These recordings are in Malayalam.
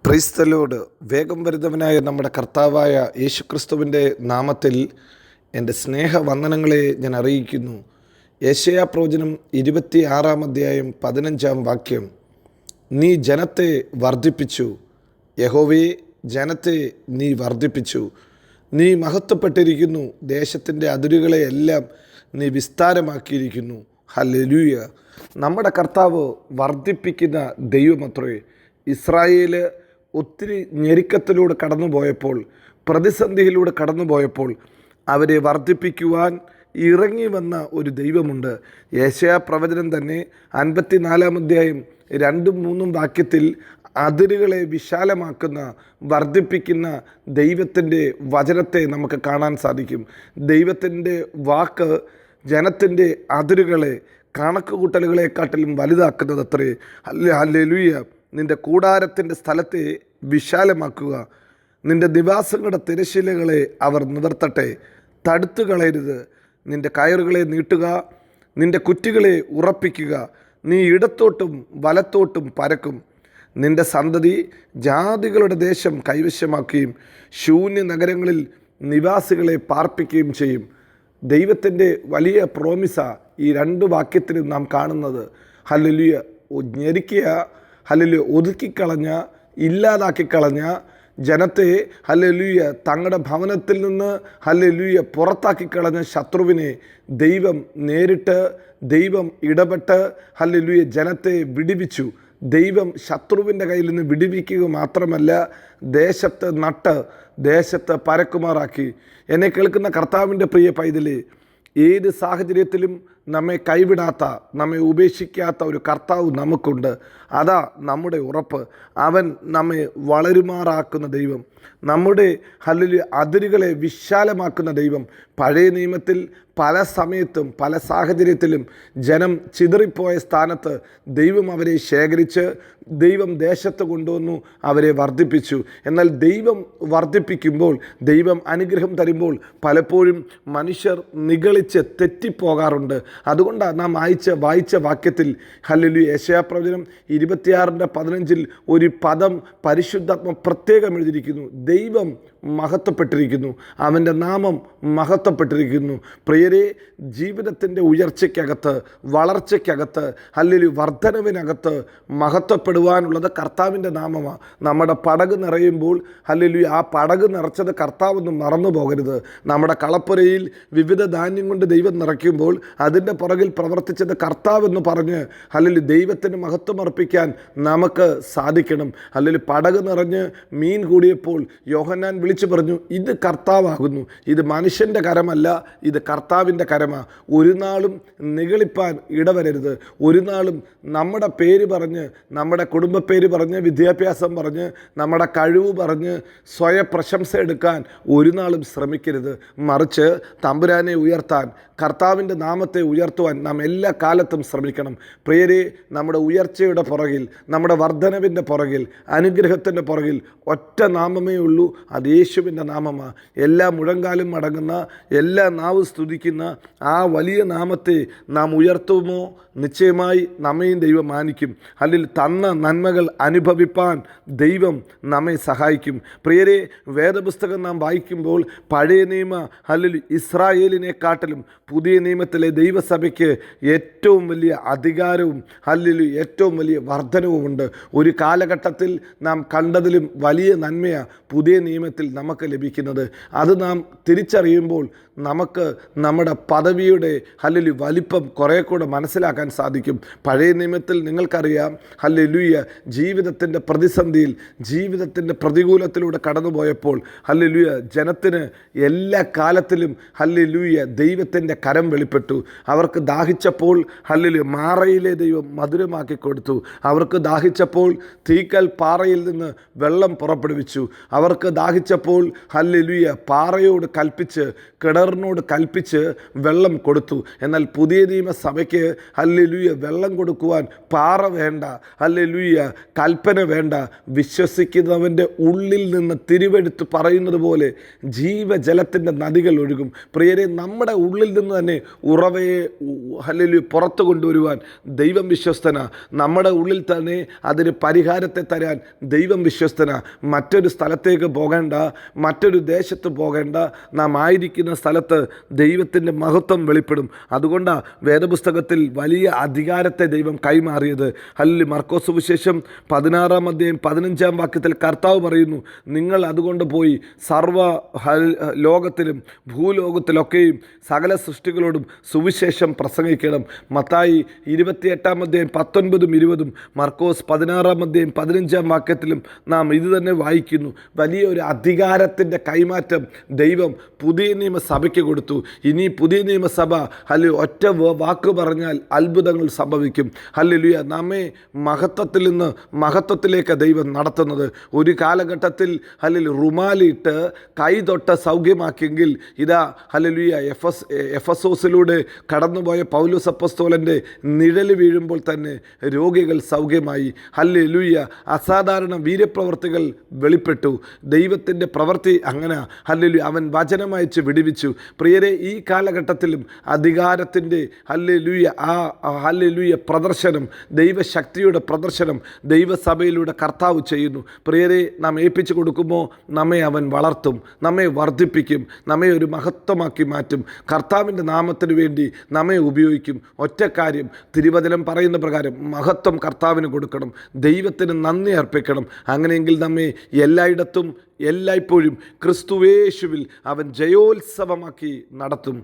Praise the Lord. വേഗം വരുന്നവനായ നമ്മുടെ കർത്താവായ യേശുക്രിസ്തുവിൻ്റെ നാമത്തിൽ എൻ്റെ സ്നേഹവന്ദനങ്ങളെ ഞാൻ അറിയിക്കുന്നു. യെശയ്യാ പ്രവചനം 26 15 വാക്യം. നീ ജനത്തെ വർദ്ധിപ്പിച്ചു, യഹോവേ ജനത്തെ നീ വർദ്ധിപ്പിച്ചു. നീ മഹത്വപ്പെട്ടിരിക്കുന്നു, ദേശത്തിൻ്റെ അതിരുകളെയെല്ലാം നീ വിസ്താരമാക്കിയിരിക്കുന്നു. ഹല്ലേലൂയ. നമ്മുടെ കർത്താവ് വർദ്ധിപ്പിക്കുന്ന ദൈവമത്രേ. ഇസ്രായേൽ ഒത്തിരി ഞെരുക്കത്തിലൂടെ കടന്നുപോയപ്പോൾ, പ്രതിസന്ധിയിലൂടെ കടന്നുപോയപ്പോൾ അവരെ വർദ്ധിപ്പിക്കുവാൻ ഇറങ്ങി വന്ന ഒരു ദൈവമുണ്ട്. യെശയ്യാ പ്രവചനം തന്നെ 54 2-3 വാക്യത്തിൽ അതിരുകളെ വിശാലമാക്കുന്ന, വർദ്ധിപ്പിക്കുന്ന ദൈവത്തിൻ്റെ വചനത്തെ നമുക്ക് കാണാൻ സാധിക്കും. ദൈവത്തിൻ്റെ വാക്ക് ജനത്തിൻ്റെ അതിരുകളെ കണക്കുകൂട്ടലുകളെക്കാട്ടിലും വലുതാക്കുന്നത് അത്രേ. ഹല്ലേലൂയ. നിൻ്റെ കൂടാരത്തിൻ്റെ സ്ഥലത്തെ വിശാലമാക്കുക, നിൻ്റെ നിവാസങ്ങളുടെ തിരശ്ശീലകളെ അവർ നിവർത്തട്ടെ. തടുത്തു കളയരുത്. നിൻ്റെ കയറുകളെ നീട്ടുക, നിൻ്റെ കുറ്റികളെ ഉറപ്പിക്കുക. നീ ഇടത്തോട്ടും വലത്തോട്ടും പരക്കും. നിൻ്റെ സന്തതി ജാതികളുടെ ദേശം കൈവശമാക്കുകയും ശൂന്യ നഗരങ്ങളിൽ നിവാസികളെ പാർപ്പിക്കുകയും ചെയ്യും. ദൈവത്തിൻ്റെ വലിയ പ്രോമിസാ ഈ 2 വാക്യത്തിലും നാം കാണുന്നത്. ഹല്ലേലൂയ. ഞെരുക്കിയ, ഹല്ലേലൂയ, ഒതുക്കിക്കളഞ്ഞ, ഇല്ലാതാക്കിക്കളഞ്ഞ ജനത്തെ, ഹല്ലേലൂയ, തങ്ങളുടെ ഭവനത്തിൽ നിന്ന്, ഹല്ലേലൂയ, പുറത്താക്കിക്കളഞ്ഞ ശത്രുവിനെ ദൈവം നേരിട്ട്, ദൈവം ഇടപെട്ട്, ഹല്ലേലൂയ, ജനത്തെ വിടുവിച്ചു. ദൈവം ശത്രുവിൻ്റെ കയ്യിൽ നിന്ന് വിടുവിക്കുക മാത്രമല്ല, ദേശത്ത് നട്ട് ദേശത്ത് പരക്കുമാറാക്കി. എന്നെ കേൾക്കുന്ന കർത്താവിൻ്റെ പ്രിയ പൈതലേ, ഏത് സാഹചര്യത്തിലും നമ്മെ കൈവിടാത്ത, നമ്മെ ഉപേക്ഷിക്കാത്ത ഒരു കർത്താവ് നമുക്കുണ്ട്. അതാ നമ്മുടെ ഉറപ്പ്. അവൻ നമ്മെ വളരുമാറാക്കുന്ന ദൈവം, നമ്മുടെ ഹല്ലേലൂയ അതിരുകളെ വിശാലമാക്കുന്ന ദൈവം. പഴയ നിയമത്തിൽ പല സമയത്തും പല സാഹചര്യത്തിലും ജനം ചിതറിപ്പോയ സ്ഥാനത്ത് ദൈവം അവരെ ശേഖരിച്ച്, ദൈവം ദേശത്ത് കൊണ്ടുവന്നു അവരെ വർദ്ധിപ്പിച്ചു. എന്നാൽ ദൈവം വർദ്ധിപ്പിക്കുമ്പോൾ, ദൈവം അനുഗ്രഹം തരുമ്പോൾ പലപ്പോഴും മനുഷ്യർ നിഗളിച്ച് തെറ്റിപ്പോകാറുണ്ട്. അതുകൊണ്ടാണ് നാം വായിച്ച വാക്യത്തിൽ, ഹല്ലേലൂയ, യെശയ്യാ പ്രവചനം 26:15 ഒരു പദം പരിശുദ്ധാത്മ പ്രത്യേകം എഴുതിയിരിക്കുന്നു. ദൈവം മഹത്വപ്പെട്ടിരിക്കുന്നു, അവൻ്റെ നാമം മഹത്വപ്പെട്ടിരിക്കുന്നു. പ്രിയരെ, ജീവിതത്തിൻ്റെ ഉയർച്ചയ്ക്കകത്ത്, വളർച്ചയ്ക്കകത്ത്, ഹല്ലേലൂയ, വർധനവിനകത്ത് മഹത്വപ്പെടുവാനുള്ളത് കർത്താവിൻ്റെ നാമമാണ്. നമ്മുടെ പടക് നിറയുമ്പോൾ, ഹല്ലേലൂയ, ആ പടക് നിറച്ചത് കർത്താവൊന്നും മറന്നു പോകരുത്. നമ്മുടെ കളപ്പുരയിൽ വിവിധ ധാന്യം കൊണ്ട് ദൈവം നിറയ്ക്കുമ്പോൾ അതിൻ്റെ പുറകിൽ പ്രവർത്തിച്ചത് കർത്താവെന്ന് പറഞ്ഞ്, ഹല്ലേലൂയ, ദൈവത്തിന് മഹത്വം അർപ്പിക്കാൻ നമുക്ക് സാധിക്കണം. ഹല്ലേലൂയ, പടക് നിറഞ്ഞ് മീൻ കൂടിയപ്പോൾ യോഹന്നാൻ വിളിച്ചു പറഞ്ഞു, ഇത് കർത്താവാകുന്നു, ഇത് മനുഷ്യൻ്റെ കരമല്ല, ഇത് കർത്താവിൻ്റെ കരമാണ്. ഒരു നാളും നിഗളിപ്പാൻ ഇടവരരുത്. ഒരു നാളും നമ്മുടെ പേര് പറഞ്ഞ്, നമ്മുടെ കുടുംബ പേര് പറഞ്ഞ്, വിദ്യാഭ്യാസം പറഞ്ഞ്, നമ്മുടെ കഴിവ് പറഞ്ഞ് സ്വയം പ്രശംസ എടുക്കാൻ ഒരു നാളും ശ്രമിക്കരുത്. മറിച്ച് തമ്പുരാനെ ഉയർത്താൻ, കർത്താവിൻ്റെ നാമത്തെ ഉയർത്തുവാൻ നാം എല്ലാ കാലത്തും ശ്രമിക്കണം. പ്രിയരെ, നമ്മുടെ ഉയർച്ചയുടെ പുറകിൽ, നമ്മുടെ വർധനവിൻ്റെ പുറകിൽ, അനുഗ്രഹത്തിൻ്റെ പുറകിൽ ഒറ്റ നാമമേ ഉള്ളൂ. അത് യേശുവിൻ്റെ നാമമാണ്. എല്ലാ മുഴങ്കാലും മടങ്ങുന്ന, എല്ലാ നാവ് സ്തുതിക്കുന്ന ആ വലിയ നാമത്തെ നാം ഉയർത്തുമോ, നിശ്ചയമായി നമ്മയും ദൈവം മാനിക്കും. അല്ലെങ്കിൽ തന്ന നന്മകൾ അനുഭവിപ്പാൻ ദൈവം നമ്മെ സഹായിക്കും. പ്രിയരെ, വേദപുസ്തകം നാം വായിക്കുമ്പോൾ പഴയ നിയമ, അല്ലെങ്കിൽ ഇസ്രായേലിനെക്കാട്ടിലും പുതിയ നിയമത്തിലെ ദൈവസഭയ്ക്ക് ഏറ്റവും വലിയ അധികാരവും, അല്ലെങ്കിൽ ഏറ്റവും വലിയ വർധനവുമുണ്ട്. ഒരു കാലഘട്ടത്തിൽ നാം കണ്ടതിലും വലിയ നന്മയാണ് പുതിയ നിയമത്തിൽ നമുക്ക് ലഭിക്കുന്നത്. അത് നാം തിരിച്ചറിയുമ്പോൾ നമുക്ക് നമ്മുടെ പദവിയുടെ, അല്ലെങ്കിൽ വലിപ്പം കുറേ കൂടെ മനസ്സിലാക്കാൻ സാധിക്കും. പഴയ നിയമത്തിൽ നിങ്ങൾക്കറിയാം, ഹല്ലേലൂയ, ജീവിതത്തിൻ്റെ പ്രതിസന്ധിയിൽ, ജീവിതത്തിൻ്റെ പ്രതികൂലത്തിലൂടെ കടന്നുപോയപ്പോൾ, ഹല്ലേലൂയ, ജനത്തിന് എല്ലാ കാലത്തിലും, ഹല്ലേലൂയ, ദൈവത്തിൻ്റെ കരം വെളിപ്പെട്ടു. അവർക്ക് ദാഹിച്ചപ്പോൾ, ഹല്ലേലൂയ, മാറയിലെ ദൈവം മധുരമാക്കി കൊടുത്തു. അവർക്ക് ദാഹിച്ചപ്പോൾ തീക്കൽ പാറയിൽ നിന്ന് വെള്ളം പുറപ്പെടുവിച്ചു. അവർക്ക് ദാഹിച്ചപ്പോൾ, ഹല്ലേലൂയ, പാറയോട് കൽപ്പിച്ച്, കിണറിനോട് കൽപ്പിച്ച് വെള്ളം കൊടുത്തു. എന്നാൽ പുതിയ നിയമസഭയ്ക്ക്, ഹല്ലേലൂയ, വെള്ളം കൊടുക്കുവാൻ പാറ വേണ്ട, ഹല്ലേലൂയ, കൽപ്പന വേണ്ട. വിശ്വസിക്കുന്നവൻ്റെ ഉള്ളിൽ നിന്ന് തിരുവെടുത്ത് പറയുന്നത് പോലെ ജീവജലത്തിൻ്റെ നദികൾ ഒഴുകും. പ്രിയരെ, നമ്മുടെ ഉള്ളിൽ നിന്ന് നിന്ന് തന്നെ ഉറവയെ ഹല്ലേലൂയ പുറത്തു കൊണ്ടുവരുവാൻ ദൈവം വിശ്വസ്തന. നമ്മുടെ ഉള്ളിൽ തന്നെ അതിന് പരിഹാരത്തെ തരാൻ ദൈവം വിശ്വസ്തന. മറ്റൊരു സ്ഥലത്തേക്ക് പോകേണ്ട, മറ്റൊരു ദേശത്ത് പോകേണ്ട, നാം ആയിരിക്കുന്ന സ്ഥലത്ത് ദൈവത്തിൻ്റെ മഹത്വം വെളിപ്പെടും. അതുകൊണ്ടാണ് വേദപുസ്തകത്തിൽ വലിയ അധികാരത്തെ ദൈവം കൈമാറിയത്. ഹല്ലേലൂയ. മർക്കോസ് സുവിശേഷം 16-ാം അധ്യായം 15-ാം വാക്യത്തിൽ കർത്താവ് പറയുന്നു, നിങ്ങൾ അതുകൊണ്ട് പോയി സർവ്വ ലോകത്തിലും ഭൂലോകത്തിലൊക്കെയും സകല സൃഷ്ടികളോടും സുവിശേഷം പ്രസംഗിക്കണം. മത്തായി 28-ാം അധ്യായം 19-20, മർക്കോസ് 16-ാം അധ്യായം 15-ാം വാക്യത്തിലും നാം ഇത് തന്നെ വായിക്കുന്നു. വലിയൊരു അധികാരത്തിൻ്റെ കൈമാറ്റം ദൈവം പുതിയ നിയമസഭയ്ക്ക് കൊടുത്തു. ഇനി പുതിയ നിയമസഭ ഒറ്റ വാക്ക് പറഞ്ഞാൽ അത്ഭുതങ്ങൾ സംഭവിക്കും. ഹല്ലേലൂയ. നമ്മെ മഹത്വത്തിൽ നിന്ന് മഹത്വത്തിലേക്ക് ദൈവം നടത്തുന്നത്. ഒരു കാലഘട്ടത്തിൽ റുമാലിട്ട് കൈ തൊട്ട് സൗഖ്യമാക്കിയെങ്കിൽ ഇതാ ഹല്ലേലൂയ എഫസോസിലൂടെ കടന്നുപോയ പൗലോസ് അപ്പോസ്തലൻ്റെ നിഴൽ വീഴുമ്പോൾ തന്നെ രോഗികൾ സൗഖ്യമായി. ഹല്ലേലൂയ. അസാധാരണ വീര്യപ്രവർത്തികൾ വെളിപ്പെട്ടു. ദൈവത്തിൻ്റെ പ്രവൃത്തി അങ്ങനെ. ഹല്ലേലൂയ. അവൻ വചനമയച്ച് വിടുവിച്ചു. പ്രിയരെ, ഈ കാലഘട്ടത്തിലും അധികാരത്തിൻ്റെ ഹല്ലേലൂയ ഹല്ലേലൂയ പ്രദർശനം, ദൈവശക്തിയുടെ പ്രദർശനം ദൈവസഭയിലൂടെ കർത്താവ് ചെയ്യുന്നു. പ്രിയരെ, നാം ഏൽപ്പിച്ചു കൊടുക്കുമ്പോൾ നമ്മെ അവൻ വളർത്തും, നമ്മെ വർദ്ധിപ്പിക്കും, നമ്മെ ഒരു മഹത്വമാക്കി മാറ്റും. കർത്താവിൻ്റെ നാമത്തിന് വേണ്ടി നമ്മെ ഉപയോഗിക്കും. ഒറ്റ കാര്യം, തിരുവചനം പറയുന്ന പ്രകാരം മഹത്വം കർത്താവിന് കൊടുക്കണം, ദൈവത്തിന് നന്ദി അർപ്പിക്കണം. അങ്ങനെയെങ്കിൽ നമ്മെ എല്ലായിടത്തും എല്ലായ്പ്പോഴും ക്രിസ്തുവേശുവിൽ അവൻ ജയോത്സവമാക്കി നടത്തും.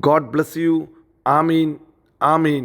God bless you. Amin, Amin.